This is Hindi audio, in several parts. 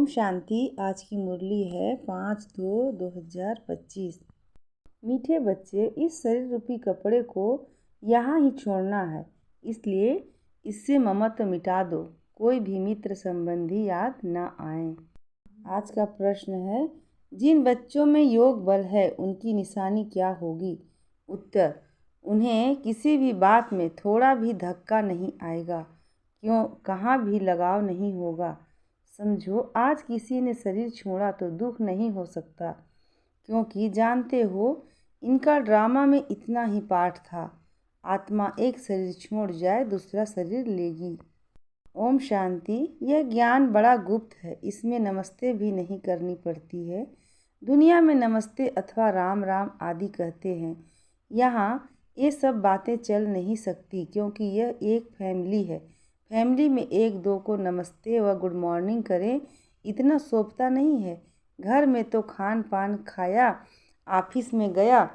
शांति। आज की मुरली है 5/2/2025। मीठे बच्चे, इस शरीर रूपी कपड़े को यहाँ ही छोड़ना है, इसलिए इससे ममत्व मिटा दो, कोई भी मित्र संबंधी याद न आए। आज का प्रश्न है, जिन बच्चों में योग बल है उनकी निशानी क्या होगी? उत्तर, उन्हें किसी भी बात में थोड़ा भी धक्का नहीं आएगा, कहाँ भी लगाव नहीं होगा। समझो, आज किसी ने शरीर छोड़ा तो दुख नहीं हो सकता, क्योंकि जानते हो इनका ड्रामा में इतना ही पाठ था। आत्मा एक शरीर छोड़ जाए दूसरा शरीर लेगी। ओम शांति। यह ज्ञान बड़ा गुप्त है, इसमें नमस्ते भी नहीं करनी पड़ती है। दुनिया में नमस्ते अथवा राम राम आदि कहते हैं, यहाँ ये सब बातें चल नहीं सकती, क्योंकि यह एक फैमिली है। फैमिली में एक दो को नमस्ते व गुड मॉर्निंग करें इतना शोभता नहीं है। घर में तो खान पान खाया, ऑफिस में गया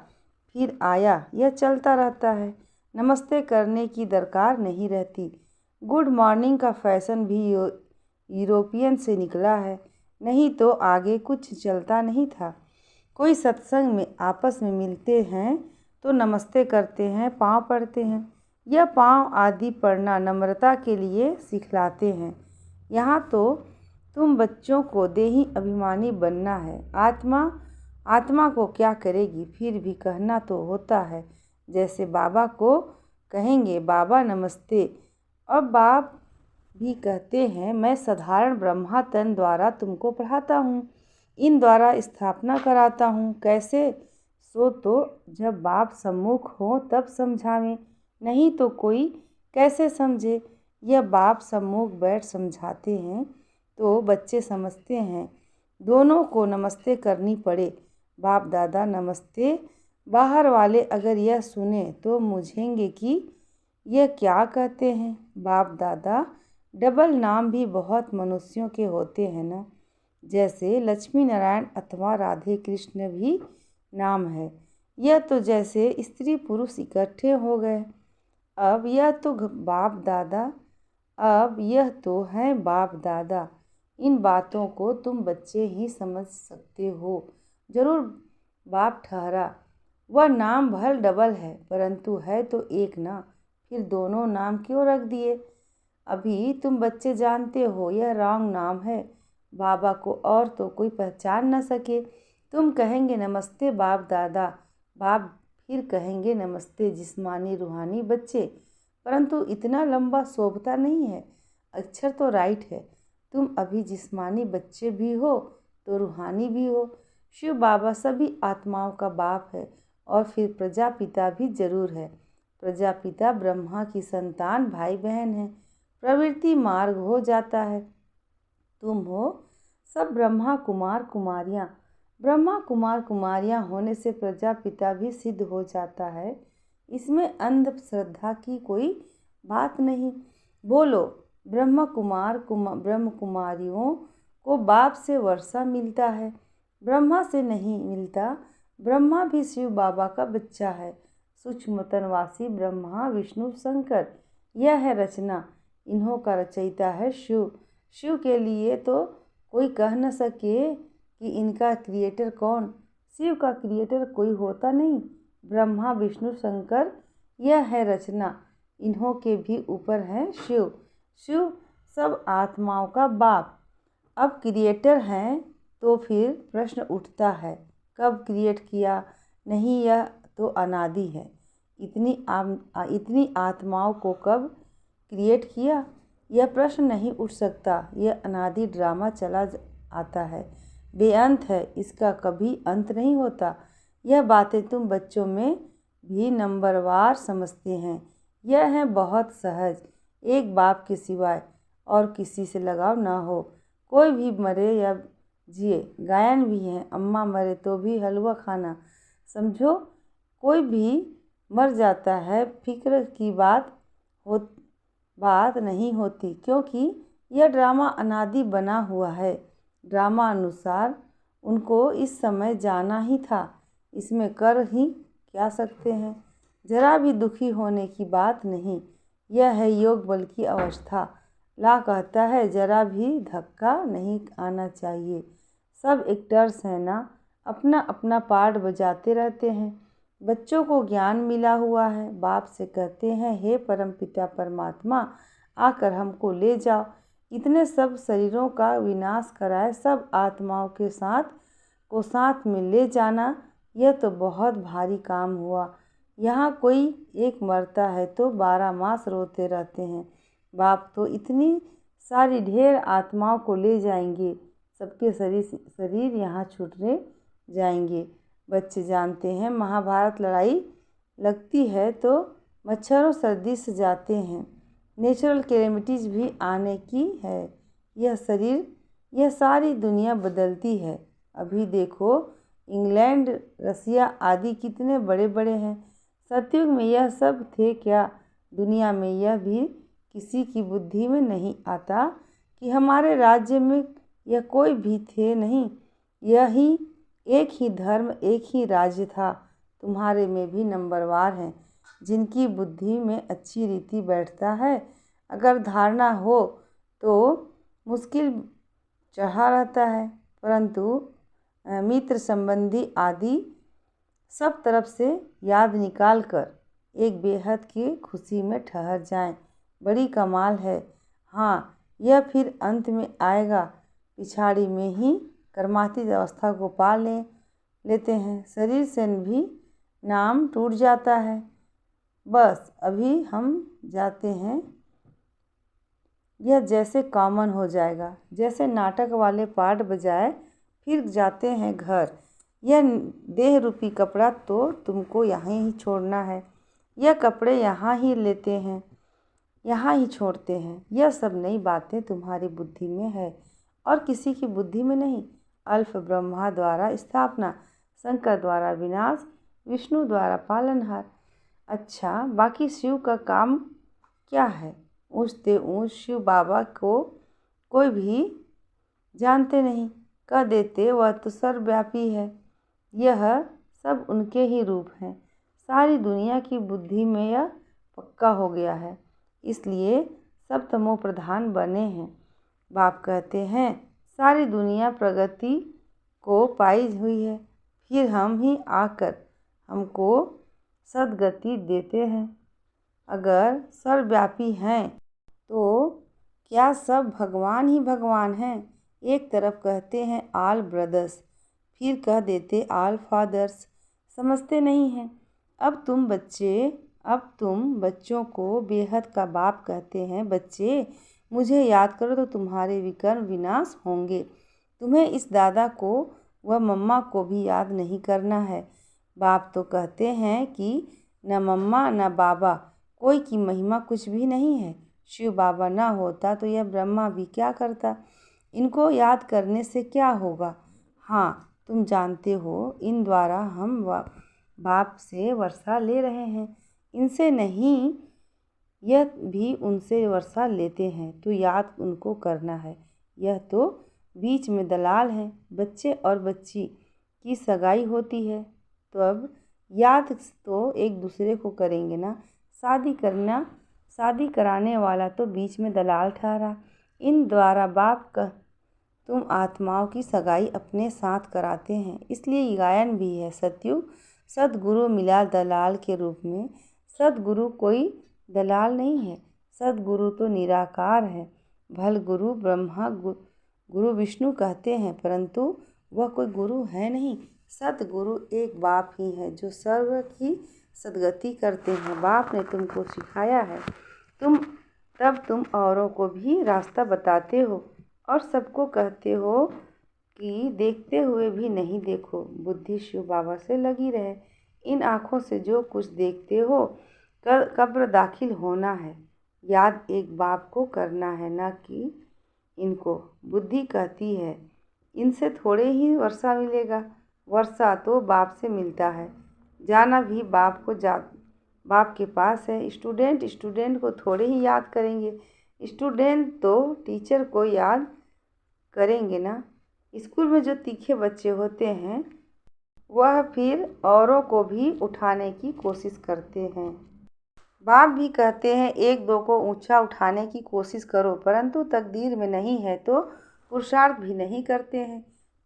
फिर आया, यह चलता रहता है। नमस्ते करने की दरकार नहीं रहती। गुड मॉर्निंग का फैशन भी यूरोपियन से निकला है, नहीं तो आगे कुछ चलता नहीं था। कोई सत्संग में आपस में मिलते हैं तो नमस्ते करते हैं, पाँव पड़ते हैं। यह पाँव आदि पढ़ना नम्रता के लिए सिखलाते हैं। यहाँ तो तुम बच्चों को देही अभिमानी बनना है। आत्मा को क्या करेगी, फिर भी कहना तो होता है। जैसे बाबा को कहेंगे बाबा नमस्ते। अब बाप भी कहते हैं, मैं साधारण ब्रह्मा तन द्वारा तुमको पढ़ाता हूँ, इन द्वारा स्थापना कराता हूँ। कैसे? सो तो जब बाप सम्मुख हो तब समझावें, नहीं तो कोई कैसे समझे। यह बाप सम्मुख बैठ समझाते हैं तो बच्चे समझते हैं। दोनों को नमस्ते करनी पड़े। बाप दादा नमस्ते। बाहर वाले अगर यह सुने तो मुझेंगे कि यह क्या कहते हैं। बाप दादा डबल नाम भी बहुत मनुष्यों के होते हैं ना, जैसे लक्ष्मी नारायण अथवा राधे कृष्ण भी नाम है। यह तो जैसे स्त्री पुरुष इकट्ठे हो गए। अब यह तो हैं बाप दादा। इन बातों को तुम बच्चे ही समझ सकते हो। जरूर बाप ठहरा, वह नाम भल डबल है, परंतु है तो एक ना, फिर दोनों नाम क्यों रख दिए? अभी तुम बच्चे जानते हो यह रॉन्ग नाम है। बाबा को और तो कोई पहचान न सके। तुम कहेंगे नमस्ते बाप दादा, बाप फिर कहेंगे नमस्ते जिस्मानी रूहानी बच्चे, परंतु इतना लंबा शोभता नहीं है। अक्षर तो राइट है। तुम अभी जिस्मानी बच्चे भी हो तो रूहानी भी हो। शिव बाबा सभी आत्माओं का बाप है, और फिर प्रजापिता भी जरूर है। प्रजापिता ब्रह्मा की संतान भाई बहन है। प्रवृत्ति मार्ग हो जाता है। तुम हो सब ब्रह्मा कुमार कुमारियाँ। ब्रह्मा कुमार कुमारियाँ होने से प्रजापिता भी सिद्ध हो जाता है। इसमें अंध श्रद्धा की कोई बात नहीं। बोलो, ब्रह्म कुमारियों को बाप से वर्षा मिलता है, ब्रह्मा से नहीं मिलता। ब्रह्मा भी शिव बाबा का बच्चा है। सूक्ष्मतनवासी ब्रह्मा विष्णु शंकर, यह है रचना। इन्हों का रचयिता है शिव। शिव के लिए तो कोई कह न सके कि इनका क्रिएटर कौन। शिव का क्रिएटर कोई होता नहीं। ब्रह्मा विष्णु शंकर, यह है रचना। इन्हों के भी ऊपर है शिव। शिव सब आत्माओं का बाप। अब क्रिएटर हैं तो फिर प्रश्न उठता है, कब क्रिएट किया? नहीं, यह तो अनादि है। इतनी आत्माओं को कब क्रिएट किया, यह प्रश्न नहीं उठ सकता। यह अनादि ड्रामा चला आता है, बेअंत है, इसका कभी अंत नहीं होता। यह बातें तुम बच्चों में भी नंबरवार समझते हैं। यह है बहुत सहज। एक बाप के सिवाय और किसी से लगाव ना हो। कोई भी मरे या जिए, गायन भी है, अम्मा मरे तो भी हलवा खाना। समझो, कोई भी मर जाता है, फिक्र की बात नहीं होती, क्योंकि यह ड्रामा अनादि बना हुआ है। ड्रामा अनुसार उनको इस समय जाना ही था, इसमें कर ही क्या सकते हैं। जरा भी दुखी होने की बात नहीं। यह है योग बल की अवस्था। ला कहता है जरा भी धक्का नहीं आना चाहिए। सब एक्टर्स हैं ना, अपना अपना पार्ट बजाते रहते हैं। बच्चों को ज्ञान मिला हुआ है, बाप से कहते हैं हे परमपिता परमात्मा आकर हमको ले जाओ। इतने सब शरीरों का विनाश कराए सब आत्माओं के साथ में ले जाना, यह तो बहुत भारी काम हुआ। यहाँ कोई एक मरता है तो 12 मास रोते रहते हैं। बाप तो इतनी सारी ढेर आत्माओं को ले जाएंगे, सबके शरीर यहाँ छूटने जाएंगे। बच्चे जानते हैं महाभारत लड़ाई लगती है तो मच्छरों सर्दी से जाते हैं। नेचुरल कैलेमिटीज़ भी आने की है। यह सारी दुनिया बदलती है। अभी देखो इंग्लैंड, रसिया आदि कितने बड़े बड़े हैं। सतयुग में यह सब थे क्या? दुनिया में यह भी किसी की बुद्धि में नहीं आता कि हमारे राज्य में यह कोई भी थे नहीं। यही एक ही धर्म, एक ही राज्य था। तुम्हारे में भी नंबरवार हैं जिनकी बुद्धि में अच्छी रीति बैठता है। अगर धारणा हो तो मुश्किल चढ़ा रहता है, परंतु मित्र संबंधी आदि सब तरफ से याद निकाल कर एक बेहद की खुशी में ठहर जाएं। बड़ी कमाल है। हाँ, यह फिर अंत में आएगा, पिछाड़ी में ही कर्मातीत अवस्था को पा लेते हैं। शरीर से भी नाम टूट जाता है। बस अभी हम जाते हैं, यह जैसे कॉमन हो जाएगा, जैसे नाटक वाले पार्ट बजाए फिर जाते हैं घर। यह देह रूपी कपड़ा तो तुमको यहाँ ही छोड़ना है। यह कपड़े यहाँ ही लेते हैं, यहाँ ही छोड़ते हैं। यह सब नई बातें तुम्हारी बुद्धि में है और किसी की बुद्धि में नहीं। अल्फ ब्रह्मा द्वारा स्थापना, शंकर द्वारा विनाश, विष्णु द्वारा पालनहार। अच्छा, बाकी शिव का काम क्या है? ऊँचते ऊँच शिव बाबा को कोई भी जानते नहीं, कह देते वह तो सर्वव्यापी है। यह सब उनके ही रूप हैं। सारी दुनिया की बुद्धि में यह पक्का हो गया है, इसलिए सब तमो प्रधान बने हैं। बाप कहते हैं सारी दुनिया प्रगति को पाई हुई है, फिर हम ही आकर हमको सद्गति देते हैं। अगर सर्वव्यापी हैं तो क्या सब भगवान ही भगवान हैं? एक तरफ कहते हैं ऑल ब्रदर्स, फिर कह देते ऑल फादर्स। समझते नहीं हैं। अब तुम बच्चों को बेहद का बाप कहते हैं। बच्चे, मुझे याद करो तो तुम्हारे विकर्म विनाश होंगे। तुम्हें इस दादा को व मम्मा को भी याद नहीं करना है। बाप तो कहते हैं कि न मम्मा न बाबा, कोई की महिमा कुछ भी नहीं है। शिव बाबा ना होता तो यह ब्रह्मा भी क्या करता? इनको याद करने से क्या होगा? हाँ, तुम जानते हो इन द्वारा हम बाप से वर्षा ले रहे हैं, इनसे नहीं। यह भी उनसे वर्षा लेते हैं तो याद उनको करना है। यह तो बीच में दलाल हैं। बच्चे और बच्ची की सगाई होती है तो अब याद तो एक दूसरे को करेंगे ना। शादी कराने वाला तो बीच में दलाल ठहरा। इन द्वारा बाप का तुम आत्माओं की सगाई अपने साथ कराते हैं, इसलिए गायन भी है। सतयुग सदगुरु मिला दलाल के रूप में। सदगुरु कोई दलाल नहीं है, सदगुरु तो निराकार है। भल गुरु ब्रह्मा गुरु विष्णु कहते हैं, परंतु वह कोई गुरु है नहीं। सतगुरु एक बाप ही है जो सर्व की सदगति करते हैं। बाप ने तुमको सिखाया है, तुम औरों को भी रास्ता बताते हो और सबको कहते हो कि देखते हुए भी नहीं देखो। बुद्धि शिव बाबा से लगी रहे। इन आँखों से जो कुछ देखते हो कब्र दाखिल होना है। याद एक बाप को करना है, ना कि इनको। बुद्धि कहती है इनसे थोड़े ही वर्षा मिलेगा। वर्षा तो बाप से मिलता है। जाना भी बाप के पास है। स्टूडेंट को थोड़े ही याद करेंगे। स्टूडेंट तो टीचर को याद करेंगे ना। स्कूल में जो तीखे बच्चे होते हैं वह फिर औरों को भी उठाने की कोशिश करते हैं। बाप भी कहते हैं एक दो को ऊंचा उठाने की कोशिश करो, परंतु तकदीर में नहीं है तो पुरुषार्थ भी नहीं करते हैं,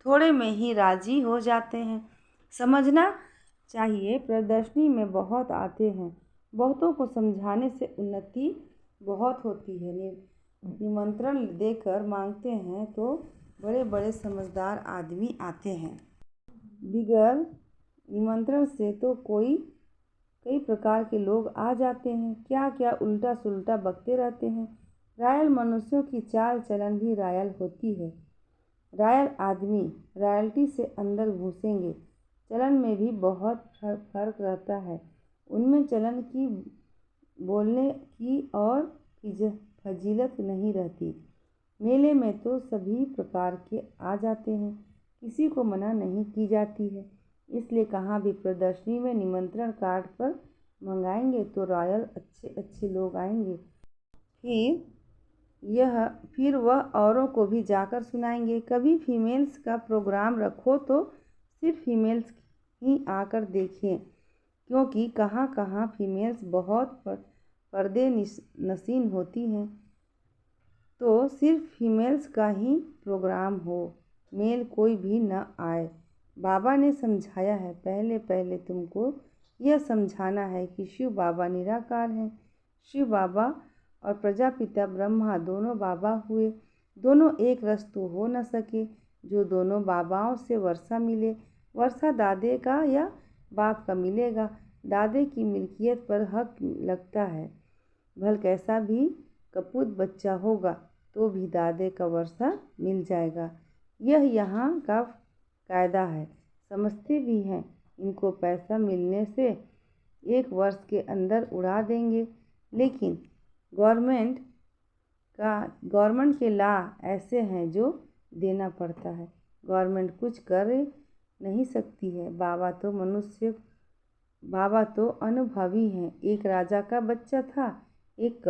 थोड़े में ही राजी हो जाते हैं। समझना चाहिए प्रदर्शनी में बहुत आते हैं, बहुतों को समझाने से उन्नति बहुत होती है। निमंत्रण देकर मांगते हैं तो बड़े बड़े समझदार आदमी आते हैं, बिगैर निमंत्रण से तो कई प्रकार के लोग आ जाते हैं, क्या क्या उल्टा सुल्टा बकते रहते हैं। रायल मनुष्यों की चाल चलन भी रायल होती है। रायल आदमी रॉयल्टी से अंदर घुसेंगे, चलन में भी बहुत फर्क रहता है। उनमें चलन की, बोलने की और फजीलत नहीं रहती। मेले में तो सभी प्रकार के आ जाते हैं, किसी को मना नहीं की जाती है। इसलिए कहाँ भी प्रदर्शनी में निमंत्रण कार्ड पर मंगाएंगे तो रॉयल अच्छे अच्छे लोग आएंगे। फिर वह औरों को भी जाकर सुनाएंगे। कभी फीमेल्स का प्रोग्राम रखो तो सिर्फ फीमेल्स ही आकर देखें, क्योंकि कहाँ कहाँ फीमेल्स बहुत पर्दे नशीन होती हैं, तो सिर्फ फीमेल्स का ही प्रोग्राम हो, मेल कोई भी न आए। बाबा ने समझाया है, पहले पहले तुमको यह समझाना है कि शिव बाबा निराकार हैं। शिव बाबा और प्रजापिता ब्रह्मा दोनों बाबा हुए, दोनों एक रस तो हो न सके। जो दोनों बाबाओं से वर्षा मिले, वर्षा दादे का या बाप का मिलेगा। दादे की मिल्कियत पर हक लगता है, भल कैसा भी कपूत बच्चा होगा तो भी दादे का वर्षा मिल जाएगा। यह यहाँ का कायदा है, समझते भी हैं। इनको पैसा मिलने से 1 वर्ष के अंदर उड़ा देंगे, लेकिन गवर्नमेंट के लॉ ऐसे हैं जो देना पड़ता है। गवर्नमेंट कुछ कर नहीं सकती है। बाबा तो अनुभवी हैं। एक राजा का बच्चा था, 1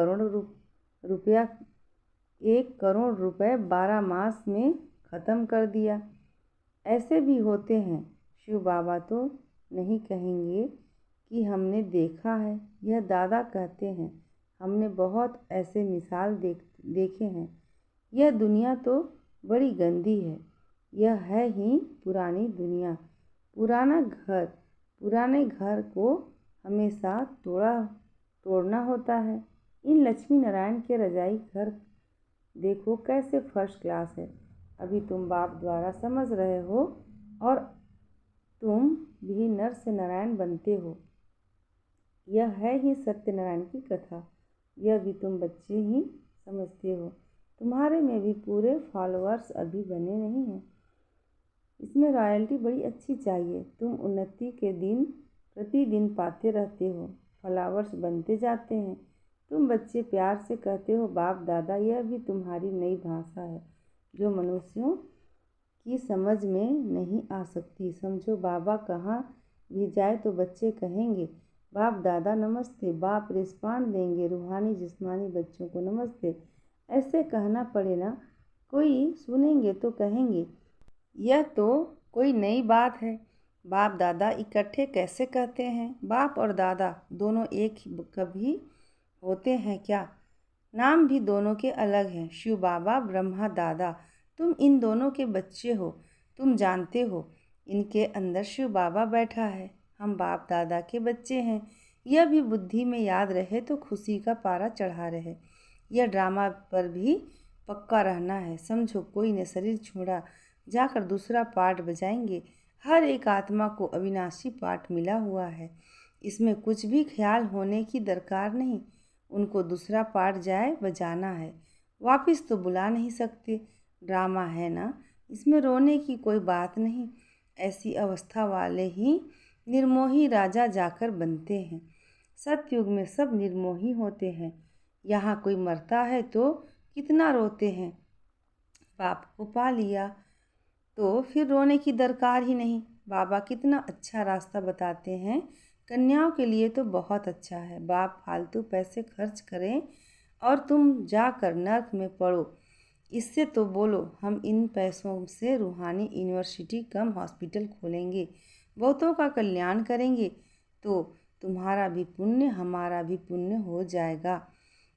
करोड़ रुपए 12 मास में ख़त्म कर दिया। ऐसे भी होते हैं। शिव बाबा तो नहीं कहेंगे कि हमने देखा है, यह दादा कहते हैं। हमने बहुत ऐसे मिसाल देखे हैं। यह दुनिया तो बड़ी गंदी है, यह है ही पुरानी दुनिया। पुराने घर को हमेशा तोड़ना होता है। इन लक्ष्मी नारायण के रजाई घर देखो कैसे फर्स्ट क्लास है। अभी तुम बाप द्वारा समझ रहे हो और तुम भी नर से नारायण बनते हो। यह है ही सत्यनारायण की कथा। यह भी तुम बच्चे ही समझते हो। तुम्हारे में भी पूरे फॉलोअर्स अभी बने नहीं हैं। इसमें रॉयल्टी बड़ी अच्छी चाहिए। तुम उन्नति के दिन प्रतिदिन पाते रहते हो, फॉलोअर्स बनते जाते हैं। तुम बच्चे प्यार से कहते हो बाप दादा। यह भी तुम्हारी नई भाषा है जो मनुष्यों की समझ में नहीं आ सकती। समझो, बाबा कहाँ भी जाए तो बच्चे कहेंगे बाप दादा नमस्ते। बाप रिस्पॉन्ड देंगे, रूहानी जिस्मानी बच्चों को नमस्ते। ऐसे कहना पड़े ना, कोई सुनेंगे तो कहेंगे यह तो कोई नई बात है। बाप दादा इकट्ठे कैसे कहते हैं? बाप और दादा दोनों एक ही कभी होते हैं क्या? नाम भी दोनों के अलग हैं। शिव बाबा, ब्रह्मा दादा। तुम इन दोनों के बच्चे हो। तुम जानते हो इनके अंदर शिव बाबा बैठा है। हम बाप दादा के बच्चे हैं। यह भी बुद्धि में याद रहे तो खुशी का पारा चढ़ा रहे। यह ड्रामा पर भी पक्का रहना है। समझो, कोई ने शरीर छोड़ा, जाकर दूसरा पार्ट बजाएंगे। हर एक आत्मा को अविनाशी पार्ट मिला हुआ है। इसमें कुछ भी ख्याल होने की दरकार नहीं। उनको दूसरा पार्ट जाए बजाना है, वापस तो बुला नहीं सकते। ड्रामा है ना, इसमें रोने की कोई बात नहीं। ऐसी अवस्था वाले ही निर्मोही राजा जाकर बनते हैं। सतयुग में सब निर्मोही होते हैं। यहाँ कोई मरता है तो कितना रोते हैं। बाप को पा लिया तो फिर रोने की दरकार ही नहीं। बाबा कितना अच्छा रास्ता बताते हैं। कन्याओं के लिए तो बहुत अच्छा है। बाप फालतू पैसे खर्च करें और तुम जाकर नर्क में पड़ो, इससे तो बोलो हम इन पैसों से रूहानी यूनिवर्सिटी कम हॉस्पिटल खोलेंगे, बहुतों का कल्याण करेंगे। तो तुम्हारा भी पुण्य हमारा भी पुण्य हो जाएगा।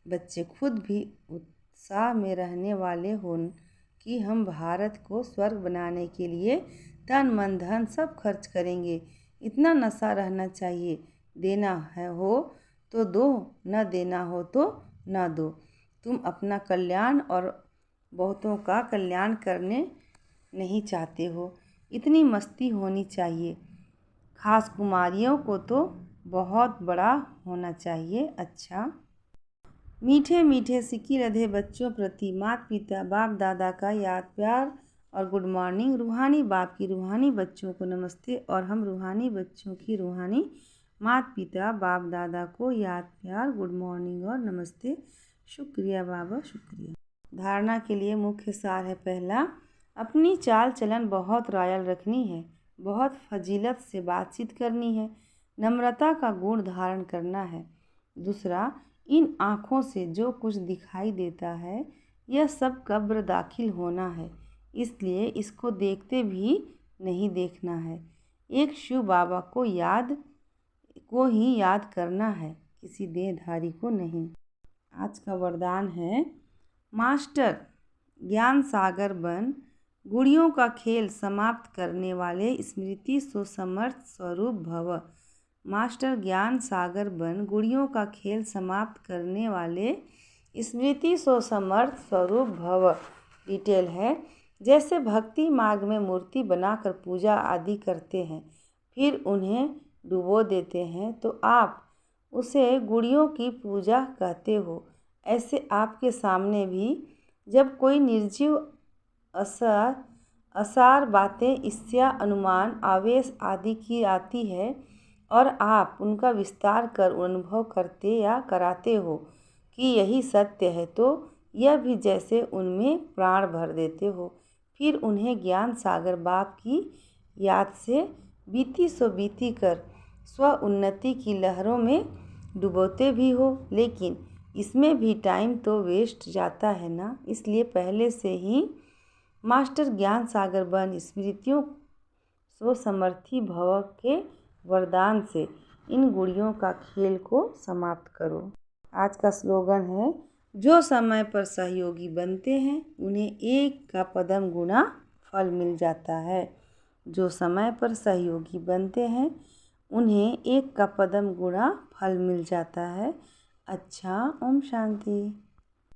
बच्चे खुद भी उत्साह में रहने वाले हो कि हम भारत को स्वर्ग बनाने के लिए तन मन धन सब खर्च करेंगे। इतना नशा रहना चाहिए। देना है हो तो दो, न देना हो तो न दो। तुम अपना कल्याण और बहुतों का कल्याण करने नहीं चाहते हो। इतनी मस्ती होनी चाहिए। खास कुमारियों को तो बहुत बड़ा होना चाहिए। अच्छा, मीठे मीठे सिक्की रधे बच्चों प्रति माता पिता बाप दादा का याद प्यार और गुड मॉर्निंग। रूहानी बाप की रूहानी बच्चों को नमस्ते और हम रूहानी बच्चों की रूहानी माता पिता बाप दादा को याद प्यार गुड मॉर्निंग और नमस्ते। शुक्रिया बाबा, शुक्रिया। धारणा के लिए मुख्य सार है। पहला, अपनी चाल चलन बहुत रॉयल रखनी है। बहुत फजीलत से बातचीत करनी है। नम्रता का गुण धारण करना है। दूसरा, इन आँखों से जो कुछ दिखाई देता है यह सब कब्र दाखिल होना है, इसलिए इसको देखते भी नहीं देखना है। एक शिव बाबा को ही याद करना है, किसी देहधारी को नहीं। आज का वरदान है, मास्टर ज्ञान सागर बन, गुड़ियों का खेल समाप्त करने वाले स्मृति सो समर्थ स्वरूप भव। मास्टर ज्ञान सागर बन, गुड़ियों का खेल समाप्त करने वाले स्मृति सो समर्थ स्वरूप भव। डिटेल है, जैसे भक्ति मार्ग में मूर्ति बनाकर पूजा आदि करते हैं, फिर उन्हें डुबो देते हैं, तो आप उसे गुड़ियों की पूजा कहते हो। ऐसे आपके सामने भी जब कोई निर्जीव असार बातें, ईर्ष्या, अनुमान, आवेश आदि की आती है और आप उनका विस्तार कर अनुभव करते या कराते हो कि यही सत्य है, तो यह भी जैसे उनमें प्राण भर देते हो। फिर उन्हें ज्ञान सागर बाप की याद से बीती कर स्व उन्नति की लहरों में डुबोते भी हो। लेकिन इसमें भी टाइम तो वेस्ट जाता है ना, इसलिए पहले से ही मास्टर ज्ञान सागर बन स्मृतियों सो समर्थी भव के वरदान से इन गुड़ियों का खेल को समाप्त करो। आज का स्लोगन है, जो समय पर सहयोगी बनते हैं उन्हें एक का पदम गुना फल मिल जाता है। जो समय पर सहयोगी बनते हैं उन्हें एक का पदम गुना फल मिल जाता है। अच्छा, ओम शांति।